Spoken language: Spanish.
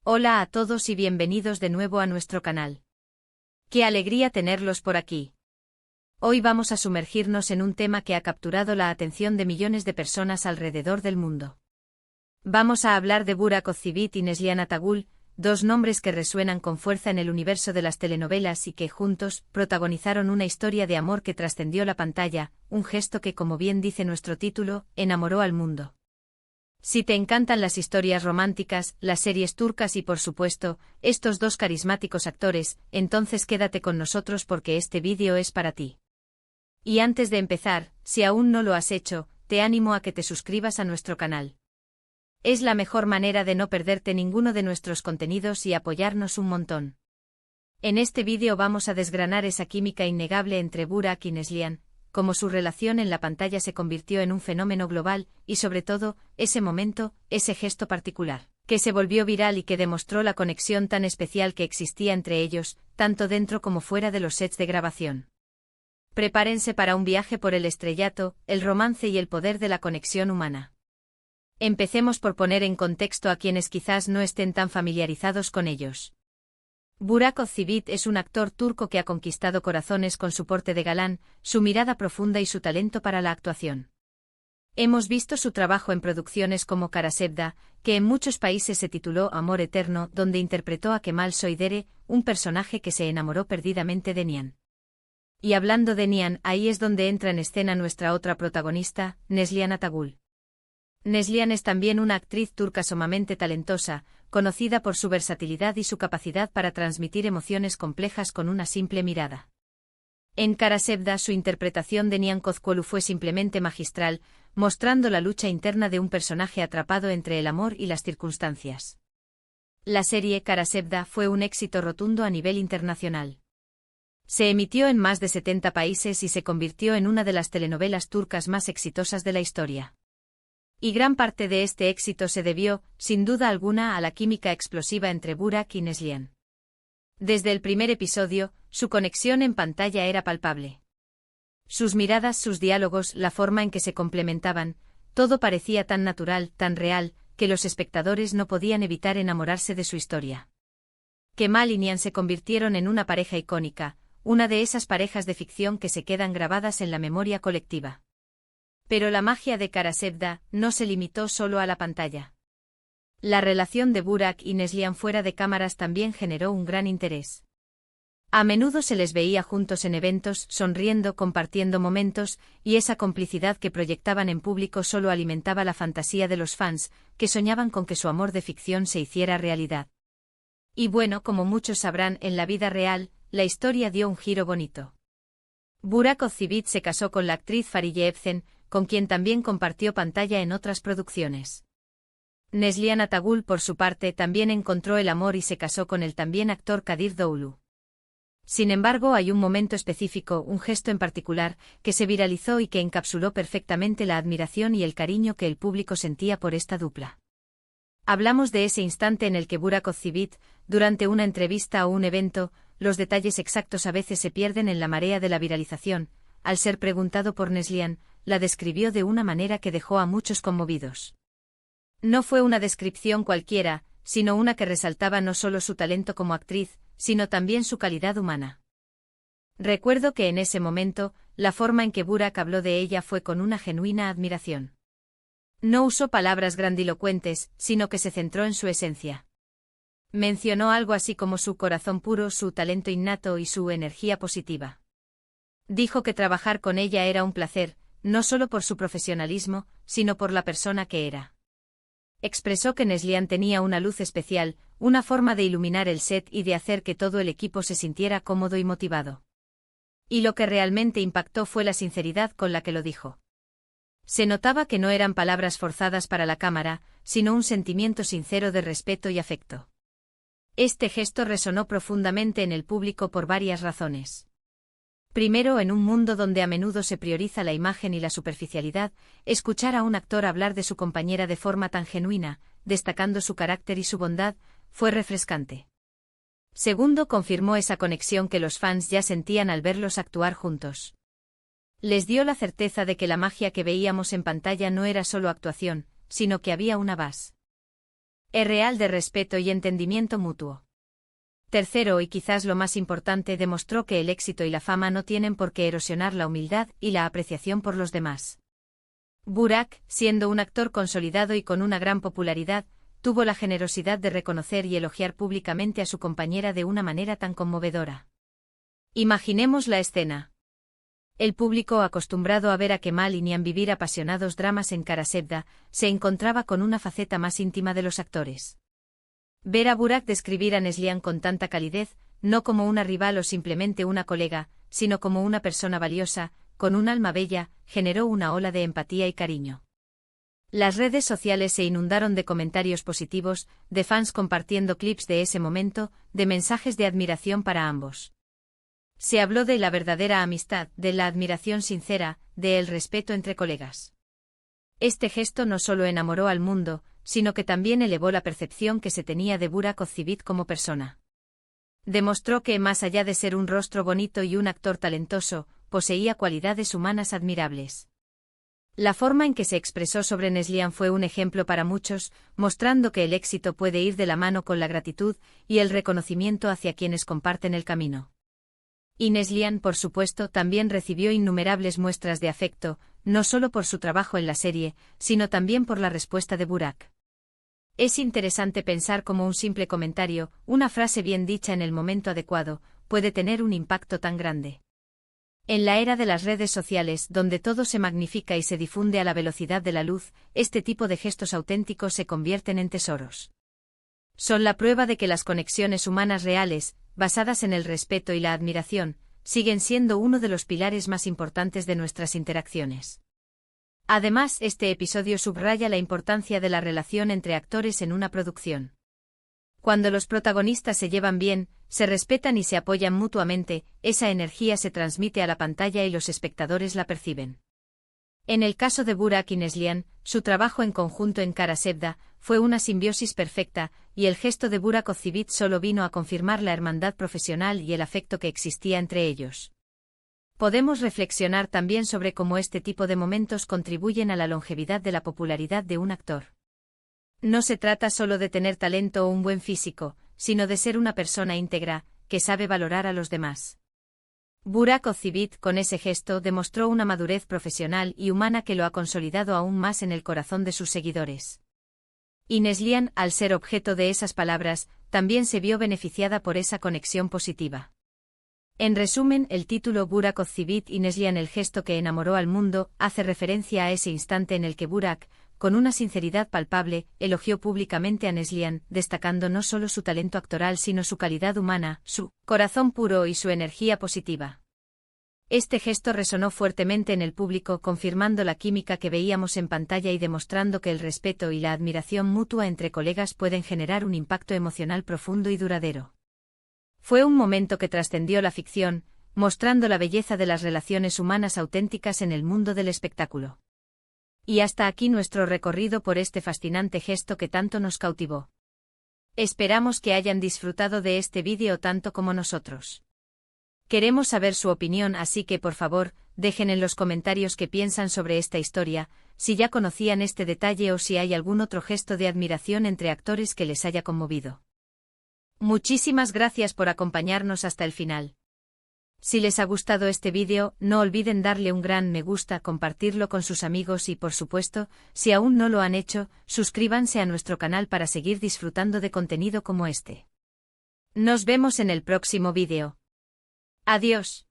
Hola a todos y bienvenidos de nuevo a nuestro canal. ¡Qué alegría tenerlos por aquí! Hoy vamos a sumergirnos en un tema que ha capturado la atención de millones de personas alrededor del mundo. Vamos a hablar de Burak Özçivit y Neslihan Atagül, dos nombres que resuenan con fuerza en el universo de las telenovelas y que juntos protagonizaron una historia de amor que trascendió la pantalla, un gesto que, como bien dice nuestro título, enamoró al mundo. Si te encantan las historias románticas, las series turcas y por supuesto, estos dos carismáticos actores, entonces quédate con nosotros porque este vídeo es para ti. Y antes de empezar, si aún no lo has hecho, te animo a que te suscribas a nuestro canal. Es la mejor manera de no perderte ninguno de nuestros contenidos y apoyarnos un montón. En este vídeo vamos a desgranar esa química innegable entre Burak y Neslihan, cómo su relación en la pantalla se convirtió en un fenómeno global, y sobre todo, ese momento, ese gesto particular, que se volvió viral y que demostró la conexión tan especial que existía entre ellos, tanto dentro como fuera de los sets de grabación. Prepárense para un viaje por el estrellato, el romance y el poder de la conexión humana. Empecemos por poner en contexto a quienes quizás no estén tan familiarizados con ellos. Burak Özçivit es un actor turco que ha conquistado corazones con su porte de galán, su mirada profunda y su talento para la actuación. Hemos visto su trabajo en producciones como Kara Sevda, que en muchos países se tituló Amor Eterno, donde interpretó a Kemal Soydere, un personaje que se enamoró perdidamente de Nihan. Y hablando de Nihan, ahí es donde entra en escena nuestra otra protagonista, Neslihan Atagül. Neslihan es también una actriz turca sumamente talentosa, conocida por su versatilidad y su capacidad para transmitir emociones complejas con una simple mirada. En Kara Sevda su interpretación de Nihan Kozkolu fue simplemente magistral, mostrando la lucha interna de un personaje atrapado entre el amor y las circunstancias. La serie Kara Sevda fue un éxito rotundo a nivel internacional. Se emitió en más de 70 países y se convirtió en una de las telenovelas turcas más exitosas de la historia. Y gran parte de este éxito se debió, sin duda alguna, a la química explosiva entre Burak y Neslihan. Desde el primer episodio, su conexión en pantalla era palpable. Sus miradas, sus diálogos, la forma en que se complementaban, todo parecía tan natural, tan real, que los espectadores no podían evitar enamorarse de su historia. Kemal y Nihan se convirtieron en una pareja icónica, una de esas parejas de ficción que se quedan grabadas en la memoria colectiva. Pero la magia de Kara Sevda no se limitó solo a la pantalla. La relación de Burak y Neslihan fuera de cámaras también generó un gran interés. A menudo se les veía juntos en eventos, sonriendo, compartiendo momentos, y esa complicidad que proyectaban en público solo alimentaba la fantasía de los fans, que soñaban con que su amor de ficción se hiciera realidad. Y bueno, como muchos sabrán, en la vida real, la historia dio un giro bonito. Burak Özçivit se casó con la actriz Fariye Evcen, con quien también compartió pantalla en otras producciones. Neslihan Atagül, por su parte, también encontró el amor y se casó con el también actor Kadir Doğulu. Sin embargo, hay un momento específico, un gesto en particular, que se viralizó y que encapsuló perfectamente la admiración y el cariño que el público sentía por esta dupla. Hablamos de ese instante en el que Burak Özçivit, durante una entrevista o un evento, los detalles exactos a veces se pierden en la marea de la viralización, al ser preguntado por Neslihan, la describió de una manera que dejó a muchos conmovidos. No fue una descripción cualquiera, sino una que resaltaba no solo su talento como actriz, sino también su calidad humana. Recuerdo que en ese momento, la forma en que Burak habló de ella fue con una genuina admiración. No usó palabras grandilocuentes, sino que se centró en su esencia. Mencionó algo así como su corazón puro, su talento innato y su energía positiva. Dijo que trabajar con ella era un placer, no solo por su profesionalismo, sino por la persona que era. Expresó que Neslihan tenía una luz especial, una forma de iluminar el set y de hacer que todo el equipo se sintiera cómodo y motivado. Y lo que realmente impactó fue la sinceridad con la que lo dijo. Se notaba que no eran palabras forzadas para la cámara, sino un sentimiento sincero de respeto y afecto. Este gesto resonó profundamente en el público por varias razones. Primero, en un mundo donde a menudo se prioriza la imagen y la superficialidad, escuchar a un actor hablar de su compañera de forma tan genuina, destacando su carácter y su bondad, fue refrescante. Segundo, confirmó esa conexión que los fans ya sentían al verlos actuar juntos. Les dio la certeza de que la magia que veíamos en pantalla no era solo actuación, sino que había una base. Es real de respeto y entendimiento mutuo. Tercero, y quizás lo más importante, demostró que el éxito y la fama no tienen por qué erosionar la humildad y la apreciación por los demás. Burak, siendo un actor consolidado y con una gran popularidad, tuvo la generosidad de reconocer y elogiar públicamente a su compañera de una manera tan conmovedora. Imaginemos la escena. El público, acostumbrado a ver a Kemal y Nihan vivir apasionados dramas en Karasevda, se encontraba con una faceta más íntima de los actores. Ver a Burak describir a Neslihan con tanta calidez, no como una rival o simplemente una colega, sino como una persona valiosa, con un alma bella, generó una ola de empatía y cariño. Las redes sociales se inundaron de comentarios positivos, de fans compartiendo clips de ese momento, de mensajes de admiración para ambos. Se habló de la verdadera amistad, de la admiración sincera, del respeto entre colegas. Este gesto no solo enamoró al mundo, sino que también elevó la percepción que se tenía de Burak Özçivit como persona. Demostró que, más allá de ser un rostro bonito y un actor talentoso, poseía cualidades humanas admirables. La forma en que se expresó sobre Neslihan fue un ejemplo para muchos, mostrando que el éxito puede ir de la mano con la gratitud y el reconocimiento hacia quienes comparten el camino. Y Neslihan, por supuesto, también recibió innumerables muestras de afecto, no solo por su trabajo en la serie, sino también por la respuesta de Burak. Es interesante pensar cómo un simple comentario, una frase bien dicha en el momento adecuado, puede tener un impacto tan grande. En la era de las redes sociales, donde todo se magnifica y se difunde a la velocidad de la luz, este tipo de gestos auténticos se convierten en tesoros. Son la prueba de que las conexiones humanas reales, basadas en el respeto y la admiración, siguen siendo uno de los pilares más importantes de nuestras interacciones. Además, este episodio subraya la importancia de la relación entre actores en una producción. Cuando los protagonistas se llevan bien, se respetan y se apoyan mutuamente, esa energía se transmite a la pantalla y los espectadores la perciben. En el caso de Burak y Neslihan, su trabajo en conjunto en Karasevda fue una simbiosis perfecta, y el gesto de Burak Özçivit solo vino a confirmar la hermandad profesional y el afecto que existía entre ellos. Podemos reflexionar también sobre cómo este tipo de momentos contribuyen a la longevidad de la popularidad de un actor. No se trata solo de tener talento o un buen físico, sino de ser una persona íntegra, que sabe valorar a los demás. Burak Özçivit, con ese gesto, demostró una madurez profesional y humana que lo ha consolidado aún más en el corazón de sus seguidores. Y Neslihan, al ser objeto de esas palabras, también se vio beneficiada por esa conexión positiva. En resumen, el título Burak Özçivit y Neslihan, el gesto que enamoró al mundo, hace referencia a ese instante en el que Burak, con una sinceridad palpable, elogió públicamente a Neslihan, destacando no solo su talento actoral sino su calidad humana, su corazón puro y su energía positiva. Este gesto resonó fuertemente en el público, confirmando la química que veíamos en pantalla y demostrando que el respeto y la admiración mutua entre colegas pueden generar un impacto emocional profundo y duradero. Fue un momento que trascendió la ficción, mostrando la belleza de las relaciones humanas auténticas en el mundo del espectáculo. Y hasta aquí nuestro recorrido por este fascinante gesto que tanto nos cautivó. Esperamos que hayan disfrutado de este vídeo tanto como nosotros. Queremos saber su opinión, así que por favor, dejen en los comentarios qué piensan sobre esta historia, si ya conocían este detalle o si hay algún otro gesto de admiración entre actores que les haya conmovido. Muchísimas gracias por acompañarnos hasta el final. Si les ha gustado este vídeo, no olviden darle un gran me gusta, compartirlo con sus amigos y, por supuesto, si aún no lo han hecho, suscríbanse a nuestro canal para seguir disfrutando de contenido como este. Nos vemos en el próximo vídeo. Adiós.